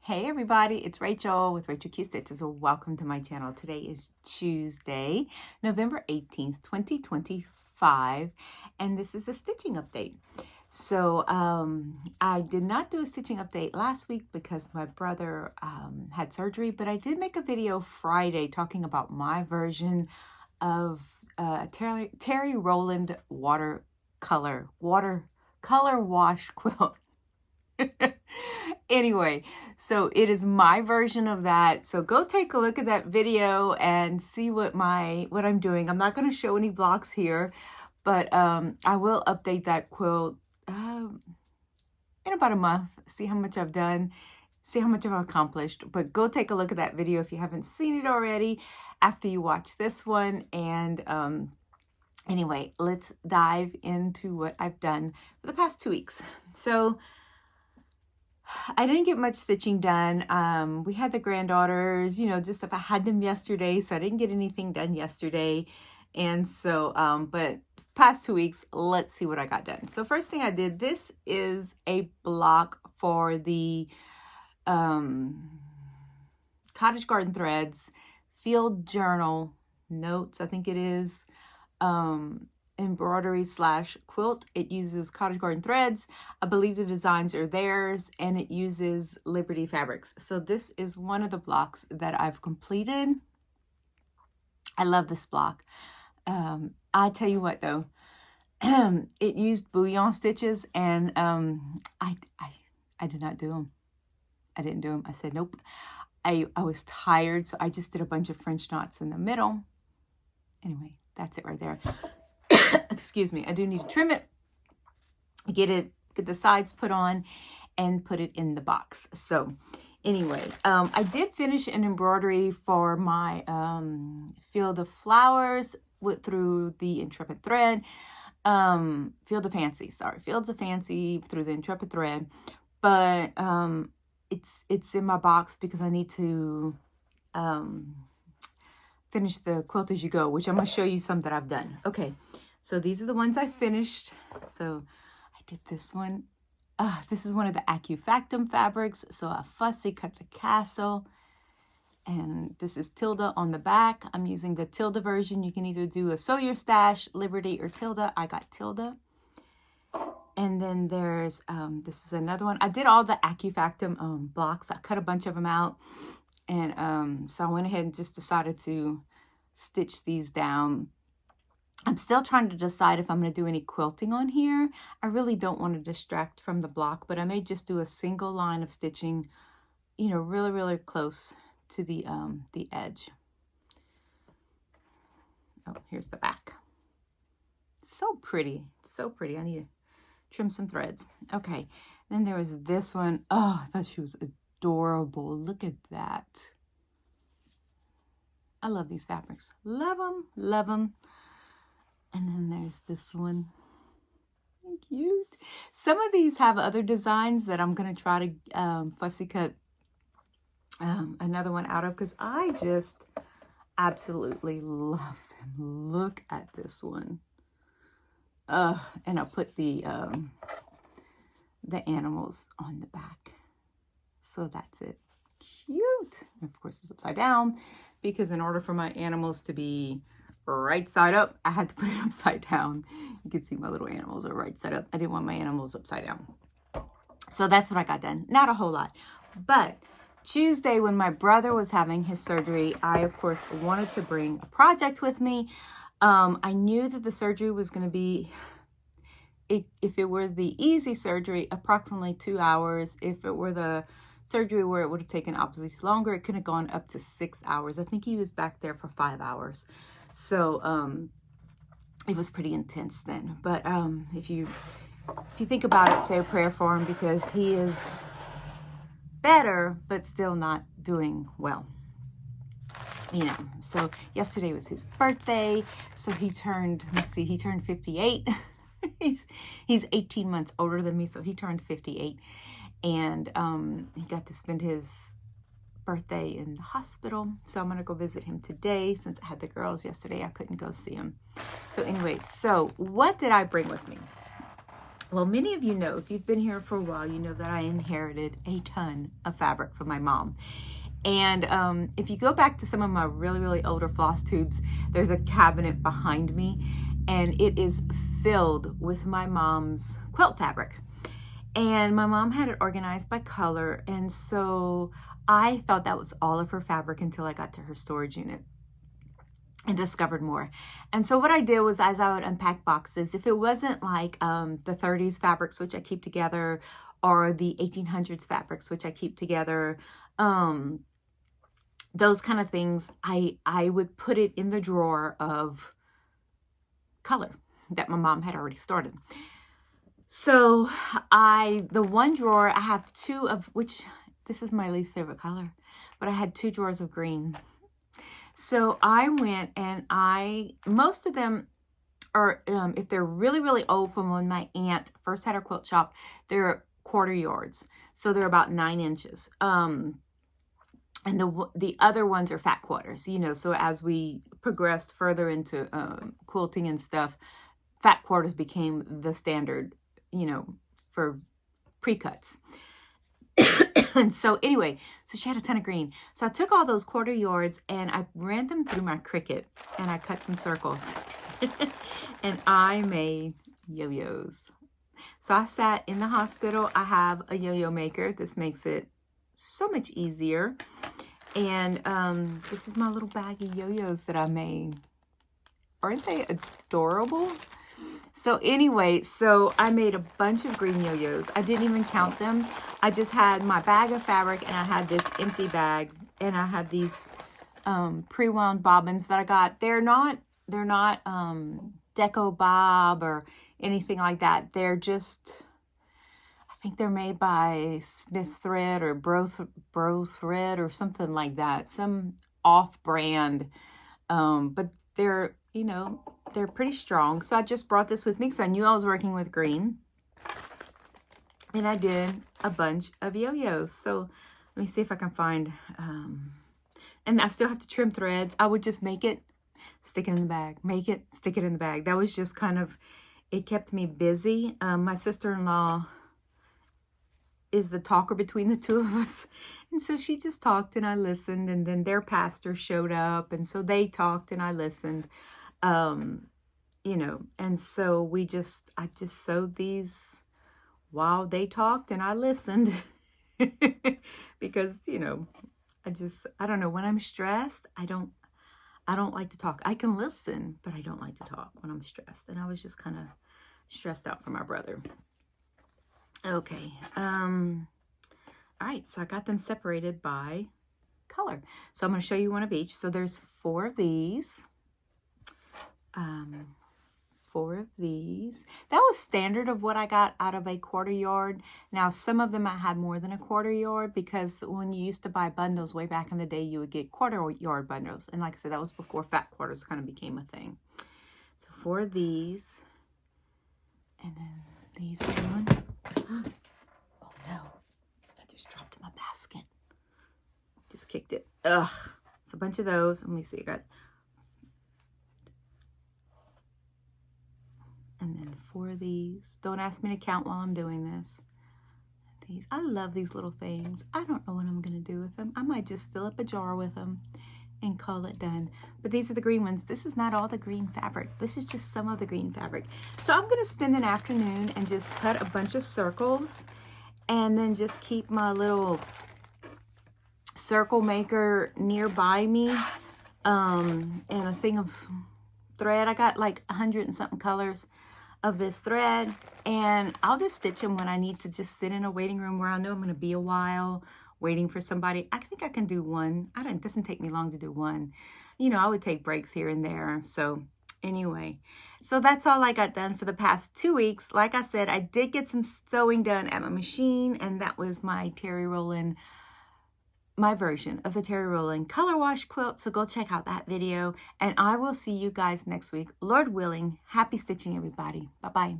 Hey everybody, it's Rachel with Rachel Q Stitches. Welcome to my channel. Today is Tuesday, November 18th, 2025, and this is a stitching update. So I did not do a stitching update last week because my brother had surgery, but I did make a video Friday talking about my version of Terry Rowland watercolor wash quilt. Anyway, so it is my version of that. So go take a look at that video and see what I'm doing. I'm not going to show any vlogs here, but I will update that quilt in about a month, see how much I've done, see how much I've accomplished. But go take a look at that video if you haven't seen it already after you watch this one. And anyway, let's dive into what I've done for the past 2 weeks. So I didn't get much stitching done. We had the granddaughters, just if I had them yesterday, so I didn't get anything done yesterday. And so, but past 2 weeks, let's see what I got done. So first thing I did, this is a block for the Cottage Garden Threads Field Journal Notes, I think it is. Embroidery / quilt. It uses Cottage Garden threads. I believe the designs are theirs, and it uses Liberty fabrics. So this is one of the blocks that I've completed. I love this block. I tell you what though, it used bouillon stitches, and I did not do them. I didn't do them. I said nope. I was tired, so I just did a bunch of French knots in the middle. Anyway, that's it right there. Excuse me, I do need to trim it, get the sides put on, and put it in the box. So anyway, I did finish an embroidery for my Field of Flowers through the Intrepid thread. Fields of Fancy through the Intrepid thread. But it's in my box because I need to finish the Quilt As You Go, which I'm going to show you some that I've done. Okay, so these are the ones I finished. So I did this one. This is one of the Acufactum fabrics. So I fussy cut the castle. And this is Tilda on the back. I'm using the Tilda version. You can either do a Sew Your Stash, Liberty, or Tilda. I got Tilda. And then there's, this is another one. I did all the Acufactum blocks. I cut a bunch of them out. And so I went ahead and just decided to stitch these down. I'm still trying to decide if I'm going to do any quilting on here. I really don't want to distract from the block, but I may just do a single line of stitching, really, really close to the edge. Oh, here's the back. So pretty, so pretty. I need to trim some threads. Okay, then there was this one. Oh, I thought she was adorable. Look at that. I love these fabrics. Love them, love them. And then there's this one. Cute. Some of these have other designs that I'm going to try to fussy cut another one out of, because I just absolutely love them. Look at this one. And I'll put the animals on the back. So that's it. Cute. And of course, it's upside down, because in order for my animals to be right side up, I had to put it upside down. You can see my little animals are right side up. I didn't want my animals upside down. So that's what I got done. Not a whole lot. But Tuesday, when my brother was having his surgery, I, of course, wanted to bring a project with me. I knew that the surgery was going to be, if it were the easy surgery, approximately 2 hours. If it were the surgery where it would have taken obviously longer, it could have gone up to 6 hours. I think he was back there for 5 hours. So it was pretty intense then. But if you think about it, say a prayer for him, because he is better, but still not doing well. So yesterday was his birthday. So he turned, let's see, he turned 58. he's 18 months older than me, so he turned 58. And he got to spend his birthday in the hospital. So I'm going to go visit him today. Since I had the girls yesterday, I couldn't go see him. So anyway, so what did I bring with me? Well, many of you know, if you've been here for a while, you know that I inherited a ton of fabric from my mom. And if you go back to some of my really, really older floss tubes, there's a cabinet behind me, and it is filled with my mom's quilt fabric. And my mom had it organized by color, and so I thought that was all of her fabric until I got to her storage unit and discovered more. And so what I did was, as I would unpack boxes, if it wasn't like the 30s fabrics, which I keep together, or the 1800s fabrics, which I keep together, those kind of things, I would put it in the drawer of color that my mom had already started. So the one drawer, I have two of, which this is my least favorite color, but I had 2 drawers of green. So I went and most of them are, if they're really, really old from when my aunt first had her quilt shop, they're 1/4 yards. So they're about 9 inches. And the other ones are fat quarters, you know, so as we progressed further into quilting and stuff, fat quarters became the standard, you know, for pre-cuts. And so anyway, so she had a ton of green. So I took all those 1/4 yards and I ran them through my Cricut and I cut some circles. And I made yo-yos. So I sat in the hospital. I have a YoYo Maker. This makes it so much easier. And this is my little bag of yo-yos that I made. Aren't they adorable? So anyway, so I made a bunch of green yo-yos. I didn't even count them. I just had my bag of fabric and I had this empty bag and I had these pre-wound bobbins that I got. They're not Deco Bob or anything like that. They're just, I think they're made by Smith Thread or Bro Thread or something like that. Some off-brand, but they're, you know, they're pretty strong. So I just brought this with me because I knew I was working with green. And I did a bunch of yo-yos. So let me see if I can find, and I still have to trim threads. I would just make it, stick it in the bag, make it, stick it in the bag. That was just kind of, it kept me busy. My sister-in-law is the talker between the two of us. And so she just talked and I listened, and then their pastor showed up. And so they talked and I listened. You know, and so I just sewed these while they talked and I listened because, you know, I don't know, when I'm stressed, I don't like to talk. I can listen, but I don't like to talk when I'm stressed. And I was just kind of stressed out for my brother. Okay. All right. So I got them separated by color. So I'm going to show you one of each. So there's 4 of these. 4 of these. That was standard of what I got out of a 1/4 yard. Now, some of them I had more than a 1/4 yard because when you used to buy bundles way back in the day, you would get 1/4 yard bundles. And like I said, that was before fat quarters kind of became a thing. So 4 of these. And then these are one. Oh no, I just dropped my basket. Just kicked it. Ugh. It's a bunch of those. Let me see. I got, and then 4 of these. Don't ask me to count while I'm doing this. These, I love these little things. I don't know what I'm going to do with them. I might just fill up a jar with them and call it done. But these are the green ones. This is not all the green fabric. This is just some of the green fabric. So I'm going to spend an afternoon and just cut a bunch of circles and then just keep my little circle maker nearby me, and a thing of thread. I got like 100 and something colors of this thread, and I'll just stitch them when I need to just sit in a waiting room where I know I'm going to be a while waiting for somebody. I think I can do one. It doesn't take me long to do one. You know, I would take breaks here and there. So anyway, so that's all I got done for the past 2 weeks. Like I said, I did get some sewing done at my machine, and that was my Terry Rowland, my version of the Terry Rowland color wash quilt. So go check out that video, and I will see you guys next week. Lord willing, happy stitching, everybody. Bye-bye.